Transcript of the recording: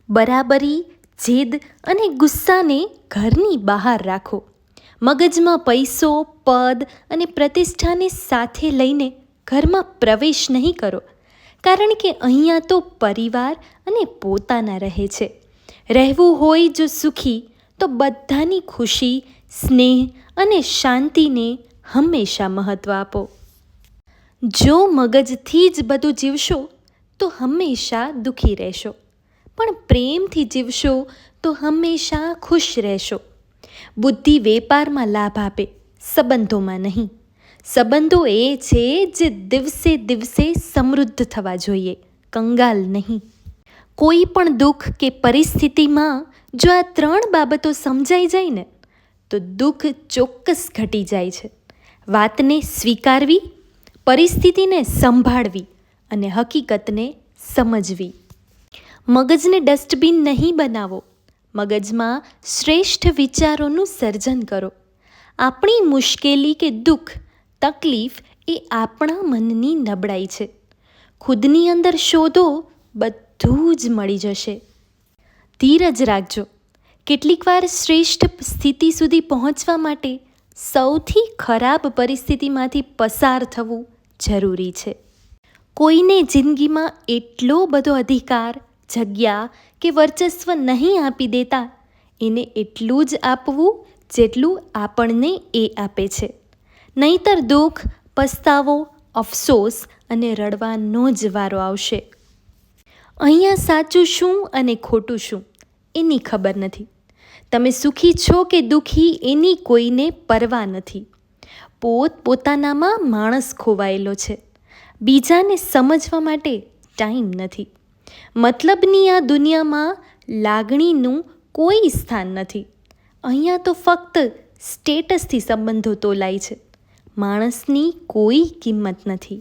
બરાબરી, જીદ અને ગુસ્સાને ઘરની બહાર રાખો. મગજમાં પૈસો, પદ અને પ્રતિષ્ઠાને સાથે લઈને ઘરમાં પ્રવેશ નહીં કરો, કારણ કે અહીંયા તો પરિવાર અને પોતાના રહે છે. રહેવું હોય જો સુખી, તો બધાની ખુશી, સ્નેહ અને શાંતિને હંમેશા મહત્ત્વ આપો. જો મગજથી જ બધું જીવશો તો હંમેશા દુઃખી રહેશો, પણ પ્રેમથી જીવશો તો હંમેશા ખુશ રહેશો. બુદ્ધિ વેપારમાં લાભ આપે, સંબંધોમાં નહીં. સંબંધો એ છે જે દિવસે દિવસે સમૃદ્ધ થવા જોઈએ, કંગાલ નહીં. કોઈ પણ દુઃખ કે પરિસ્થિતિમાં જો આ 3 બાબતો સમજાઈ જાય ને, તો દુઃખ ચોક્કસ ઘટી જાય છે. વાતને સ્વીકારવી, પરિસ્થિતિને સંભાળવી અને હકીકતને સમજવી. મગજને ડસ્ટબિન નહીં બનાવો, મગજમાં શ્રેષ્ઠ વિચારોનું સર્જન કરો. આપણી મુશ્કેલી કે દુઃખ, તકલીફ એ આપણા મનની નબળાઈ છે. ખુદની અંદર શોધો, બધું જ મળી જશે. ધીરજ રાખજો. કેટલીક વાર શ્રેષ્ઠ સ્થિતિ સુધી પહોંચવા માટે સૌથી ખરાબ પરિસ્થિતિમાંથી પસાર થવું જરૂરી છે. કોઈને જિંદગીમાં એટલો બધો અધિકાર, જગ્યા કે વર્ચસ્વ નહીં આપી દેતા, એને એટલું જ આપવું જેટલું આપણને એ આપે છે. નહીંતર દુઃખ, પસ્તાવો, અફસોસ અને રડવાનો જ વારો આવશે. અહીંયા સાચું શું અને ખોટું શું એની ખબર નથી. તમે સુખી છો કે દુઃખી એની કોઈને પરવા નથી. પોતાનામાં માણસ ખોવાયેલો છે. બીજાને સમજવા માટે ટાઈમ નથી. મતલબની આ દુનિયામાં લાગણીનું કોઈ સ્થાન નથી. અહીંયા તો ફક્ત સ્ટેટસથી સંબંધો તોલાય છે. માણસની કોઈ કિંમત નથી.